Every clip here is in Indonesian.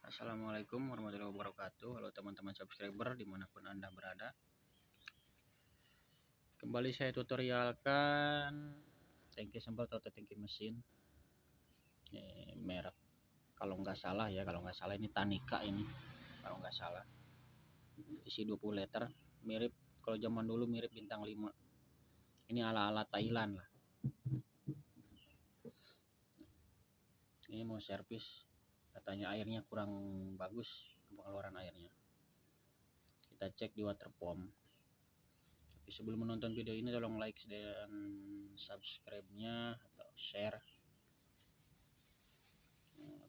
Assalamualaikum warahmatullahi wabarakatuh. Halo teman-teman subscriber dimanapun Anda berada. Kembali saya tutorialkan tangki semprot atau tangki mesin. Ini merek kalau nggak salah ini Tanika ini. Kalau nggak salah. Isi 20 liter. Mirip kalau zaman dulu mirip bintang 5. Ini ala-ala Thailand lah. Ini mau servis. Katanya airnya kurang bagus pengeluaran airnya. Kita cek di water pump. Tapi sebelum menonton video ini tolong like dan subscribe-nya atau share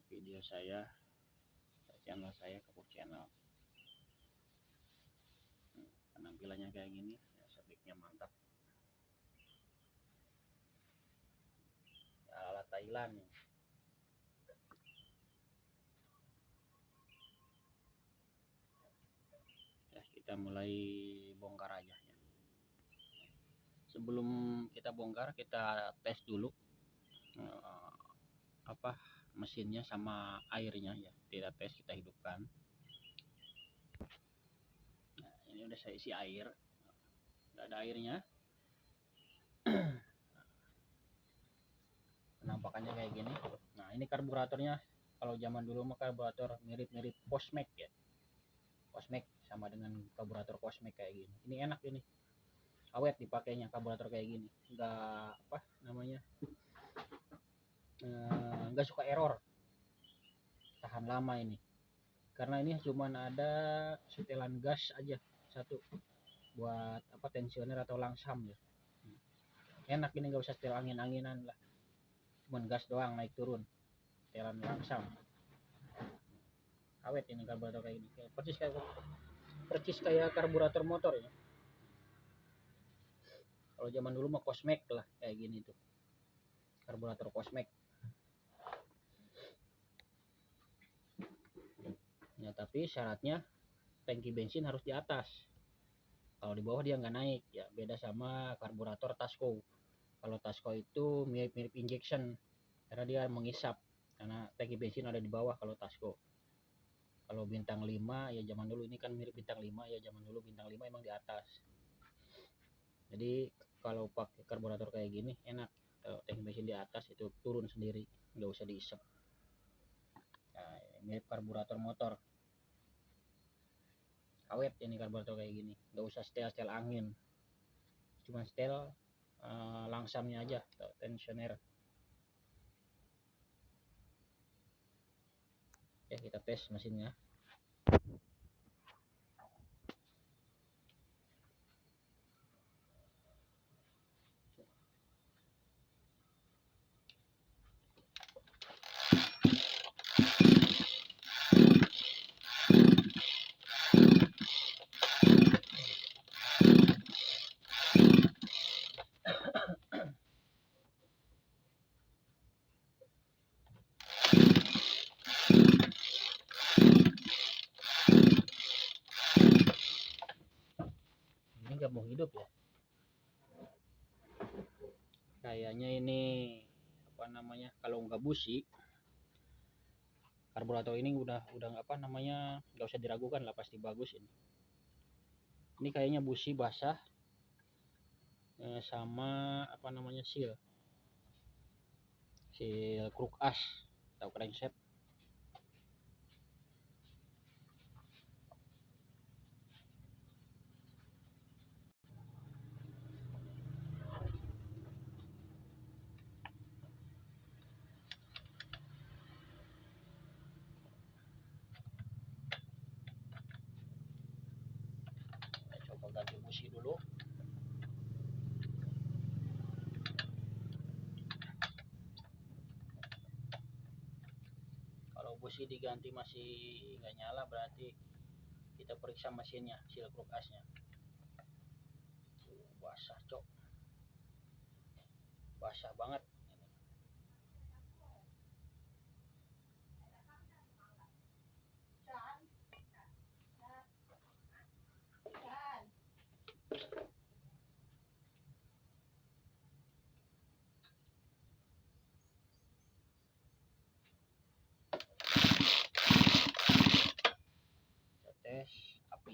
video saya, channel saya, Kapuk Channel. Penampilannya kayak gini, ya, sebaiknya mantap. Ala Thailand nih. Ya, kita mulai bongkar aja ya. Sebelum kita bongkar, kita tes dulu mesinnya sama airnya ya. Kita tes, kita hidupkan. Nah, ini udah saya isi air. Udah ada airnya. Penampakannya kayak gini. Nah, ini karburatornya. Kalau zaman dulu mah karburator mirip-mirip Cosmec ya. Cosmec sama dengan karburator Cosmec kayak gini. Ini enak ini. Awet dipakainya karburator kayak gini. Nggak suka error. Tahan lama ini. Karena ini cuma ada setelan gas aja satu buat tensioner atau langsam ya. Enak ini, nggak usah setel angin-anginan lah. Cuman gas doang naik turun. Setelan langsam. Awet ini karburator kayak gini. Percis kayak karburator motor ya. Kalau zaman dulu mah Cosmec lah kayak gini tuh. Karburator Cosmec. Ya, tapi syaratnya tangki bensin harus di atas. Kalau di bawah dia nggak naik ya. Beda sama karburator Tasco. Kalau Tasco itu mirip-mirip injection karena dia mengisap. Karena tangki bensin ada di bawah kalau Tasco. Kalau bintang 5 ya zaman dulu, ini kan mirip bintang 5 ya, zaman dulu bintang 5 emang di atas. Jadi kalau pakai karburator kayak gini enak. Tangki bensin di atas itu turun sendiri, nggak usah diisap. Nah, mirip karburator motor. Awet ini karburator kayak gini, nggak usah setel angin, cuma setel langsamnya aja, tensioner. Ya, kita tes mesinnya. Ini nggak mau hidup ya, kayaknya ini kalau nggak busi karburator ini udah nggak usah diragukan lah, pasti bagus ini. Ini kayaknya busi basah sama seal kruk as atau crankshaft. Coba ganti busi dulu. Kalau busi diganti masih nggak nyala, berarti kita periksa mesinnya, seal kruk asnya. Basah cok, basah banget.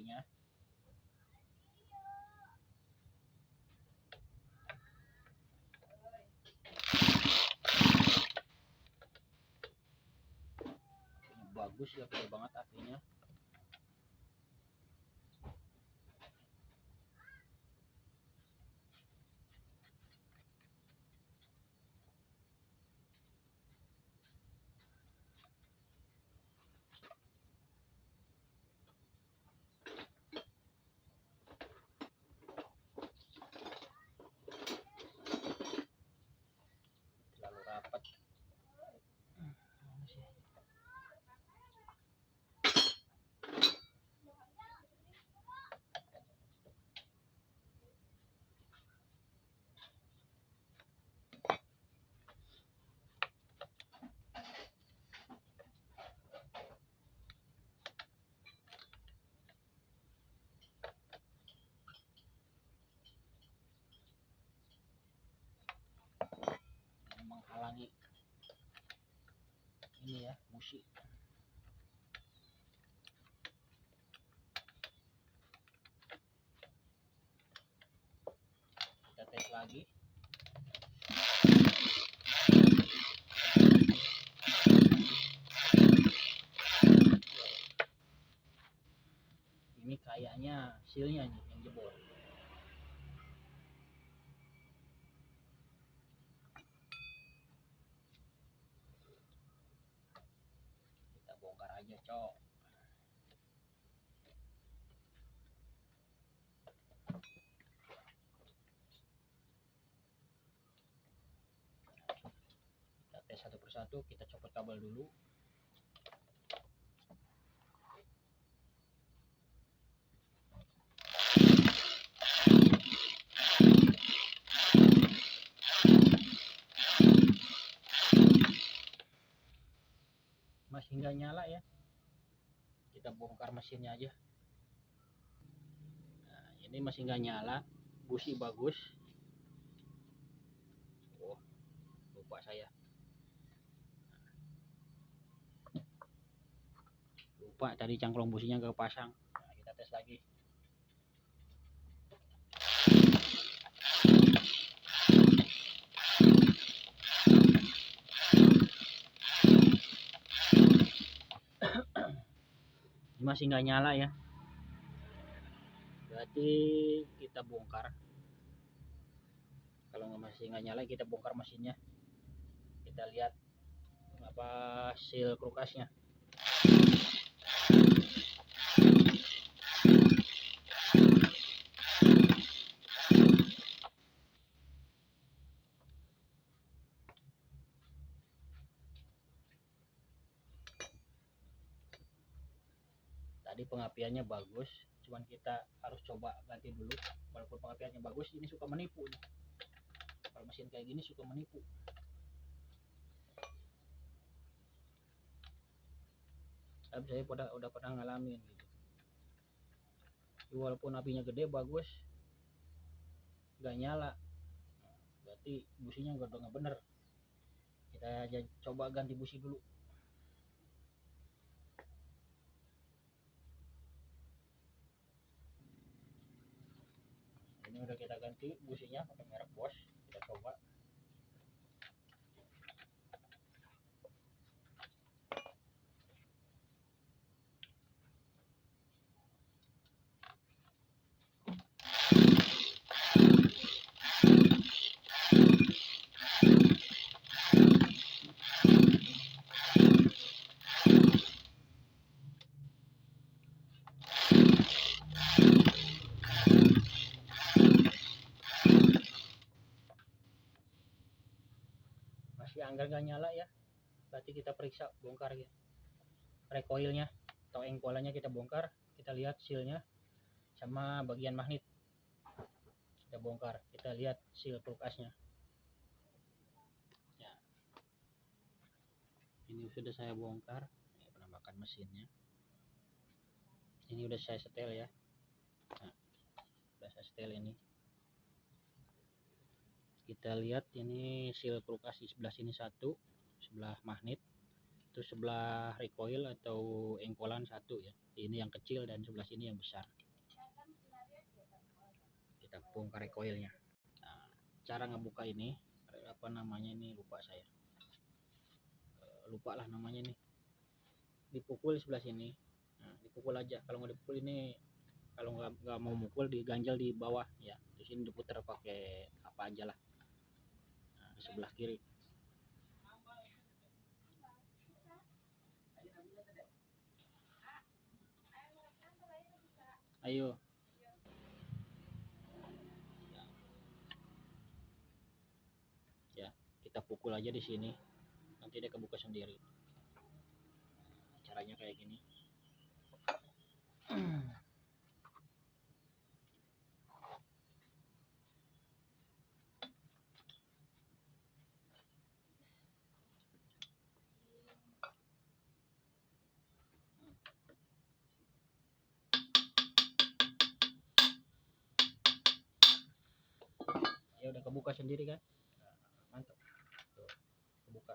businya. Ini bagus ya, gede banget apinya. Terlalu rapat. Menghalangi ini ya, busi. Kita tes lagi. Ini kayaknya sealnya nih yang jebol. Kita bongkar aja, cok. Kita tes satu persatu. Kita copot kabel dulu. Masih nggak nyala ya, kita bongkar mesinnya aja. Nah, ini masih nggak nyala, busi bagus. Oh, lupa saya, lupa tadi cangklong businya nggak kepasang. Nah, kita tes lagi. Masih nggak nyala ya, berarti kita bongkar. Kalau masih nggak nyala, kita bongkar mesinnya. Kita lihat apa seal kulkasnya. Tadi pengapiannya bagus, cuman kita harus coba ganti dulu. Walaupun pengapiannya bagus, ini suka menipu nih. Kalau mesin kayak gini suka menipu. Tapi saya udah pernah ngalamin gitu. Walaupun apinya gede bagus, nggak nyala, berarti businya nggak bener. Kita aja coba ganti busi dulu. Ini udah kita ganti businya pakai merek Bosch. Kita coba. Masih anggar gak nyala ya, berarti kita periksa, bongkar ya recoilnya atau engkolannya. Kita bongkar, kita lihat sealnya sama bagian magnet. Kita bongkar, kita lihat seal kulkasnya ya. Ini sudah saya bongkar. Penampakan mesinnya ini udah saya setel ya. Nah, udah saya setel ini. Kita lihat ini seal kulkas di sebelah sini satu, sebelah magnet. Itu sebelah recoil atau engkolan satu ya, ini yang kecil dan sebelah sini yang besar. Kita bongkar recoilnya. Nah, cara ngebuka ini apa namanya ini lupa saya, lupa lah namanya nih. Dipukul sebelah sini. Nah, dipukul aja. Kalau nggak dipukul ini, kalau nggak mau mukul diganjal di bawah ya, terus ini diputar pakai apa aja lah. Nah, sebelah kiri. Ayo. Ya, kita pukul aja di sini. Nanti dia kebuka sendiri. Caranya kayak gini. Ya udah kebuka sendiri kan. Nah, mantap. Tuh, kebuka.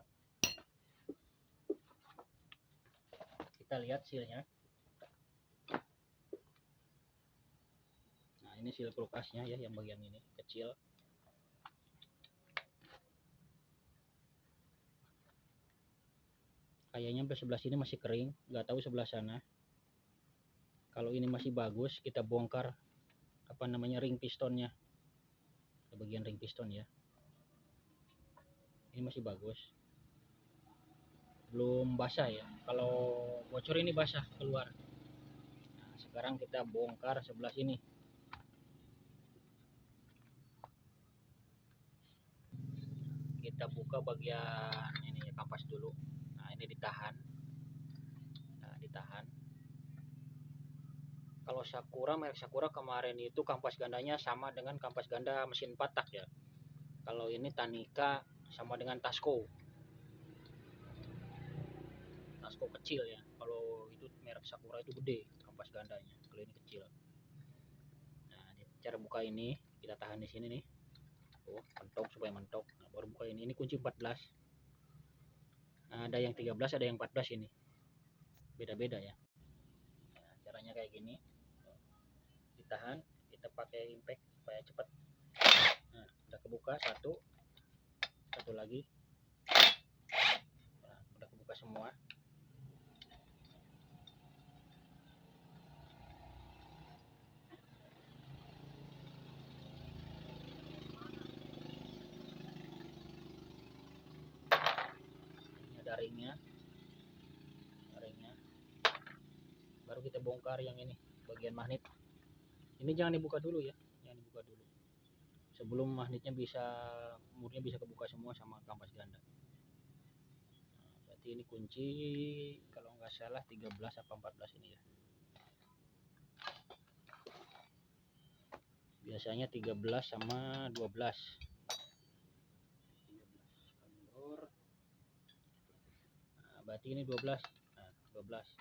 Kita lihat sealnya. Nah, ini seal kulkasnya ya, yang bagian ini kecil. Kayaknya sampai sebelah sini masih kering, nggak tahu sebelah sana. Kalau ini masih bagus, kita bongkar apa namanya ring pistonnya. Bagian ring piston ya. Ini masih bagus. Belum basah ya. Kalau bocor ini basah keluar. Nah, sekarang kita bongkar sebelah sini. Kita buka bagian ini ya, kampas dulu. Nah, ini ditahan. Nah, ditahan. Kalau Sakura, merek Sakura kemarin itu kampas gandanya sama dengan kampas ganda mesin 4 tak ya. Kalau ini Tanika sama dengan Tasco. Tasco kecil ya. Kalau itu merek Sakura itu gede kampas gandanya. Kalau ini kecil. Nah, cara buka ini kita tahan di sini nih. Tuh, mentok supaya mentok. Nah, baru buka ini. Ini kunci 14. Nah, ada yang 13, ada yang 14 ini. Beda-beda ya. Nah, caranya kayak gini. Ditahan, kita pakai impact supaya cepat. Nah, udah kebuka satu lagi. Nah, udah kebuka semua. Ini ada ringnya. Baru kita bongkar yang ini, bagian magnet. Ini jangan dibuka dulu ya, jangan dibuka dulu. Sebelum magnetnya bisa, murnya bisa kebuka semua sama kampas ganda. Nah, berarti ini kunci kalau nggak salah 13 atau 14 ini ya. Biasanya 13 sama 12. 13 nah, berarti ini 12. Nah, 12.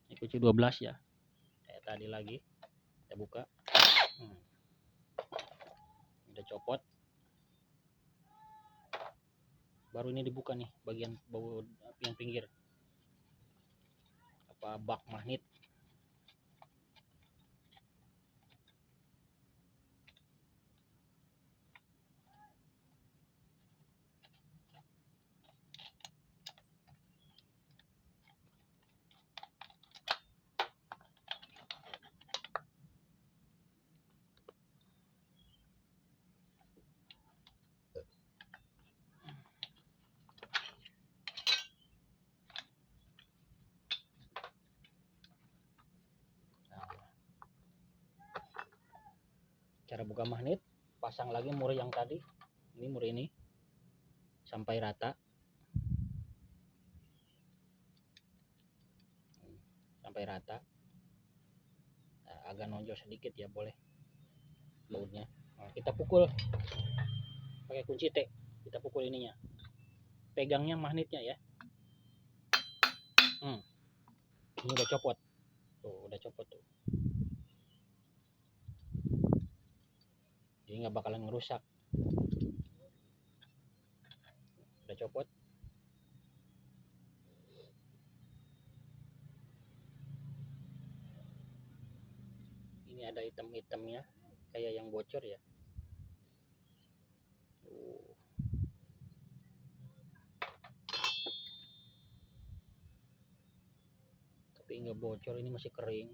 Ini kunci 12 ya. Kayak tadi lagi. Kita buka. Udah copot. Baru ini dibuka nih bagian bawah yang pinggir. Apa bak magnet. Cara buka magnet, pasang lagi mur yang tadi, ini mur ini sampai rata, nah, agak nonjol sedikit ya boleh bautnya. Nah, kita pukul pakai kunci T, kita pukul ininya, pegangnya magnetnya ya. Ini udah copot tuh, jadi nggak bakalan ngerusak. Udah copot. Ini ada hitam-hitamnya kayak yang bocor ya. Tapi nggak bocor, ini masih kering.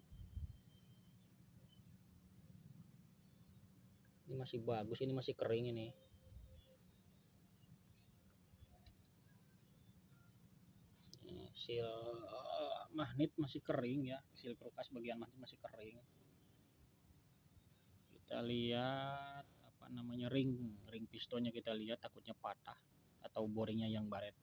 Ini masih bagus, ini masih kering ini. Seal magnet masih kering ya, seal kulkas bagian magnet masih kering. Kita lihat apa namanya, ring pistonnya kita lihat, takutnya patah atau boringnya yang baret.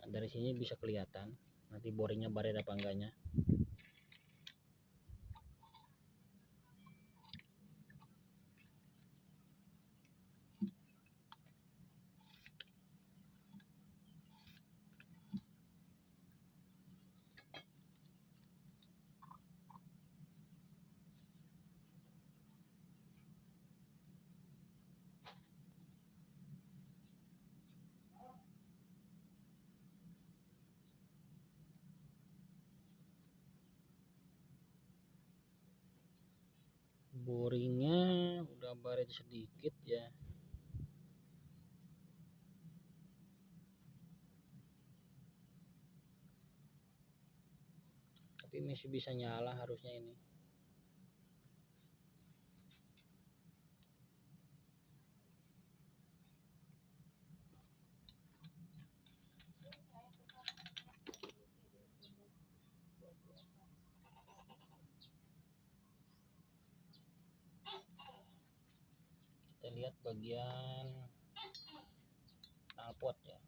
Nah, dari sini bisa kelihatan nanti boringnya baret apa enggaknya. Boringnya udah baret sedikit ya. Tapi masih bisa nyala harusnya ini. Kita lihat bagian knalpot ya.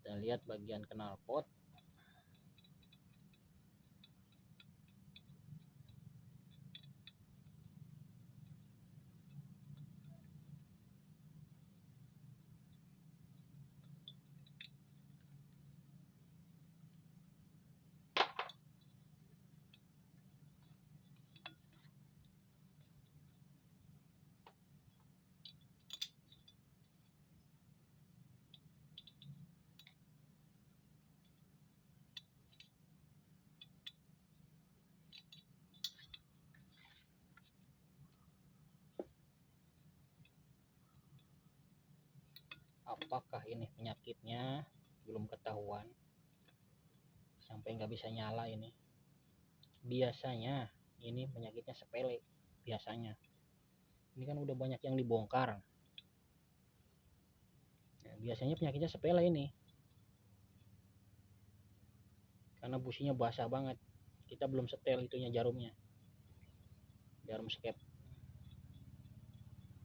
Kita lihat bagian knalpot. Apakah ini penyakitnya belum ketahuan sampai nggak bisa nyala ini. Biasanya ini penyakitnya sepele, biasanya ini kan udah banyak yang dibongkar. Nah, biasanya penyakitnya sepele ini karena businya basah banget, kita belum setel itunya, jarumnya. jarum skep,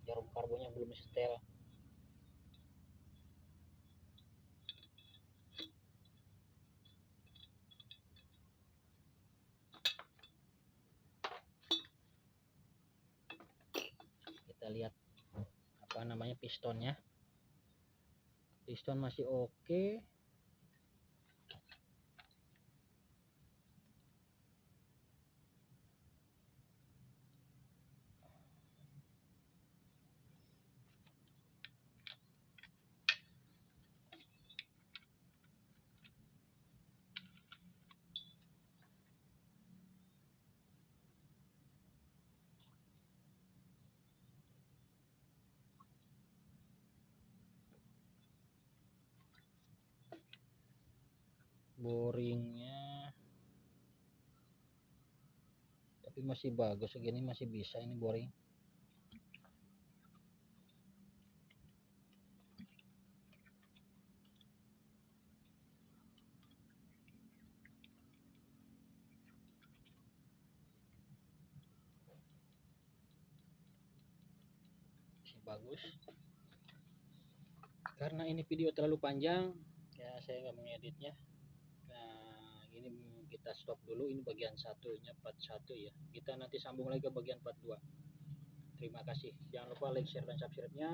jarum karbonya belum setel. Kita lihat apa namanya pistonnya, piston masih oke. Boringnya tapi masih bagus segini, masih bisa ini boring. Masih bagus. Karena ini video terlalu panjang ya, saya nggak mengeditnya. Nah, ini kita stop dulu, ini bagian satunya part 1 ya. Kita nanti sambung lagi ke bagian part 2. Terima kasih. Jangan lupa like, share, dan subscribe-nya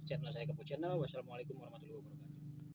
channel saya, Kepo Channel. Wassalamualaikum warahmatullahi wabarakatuh.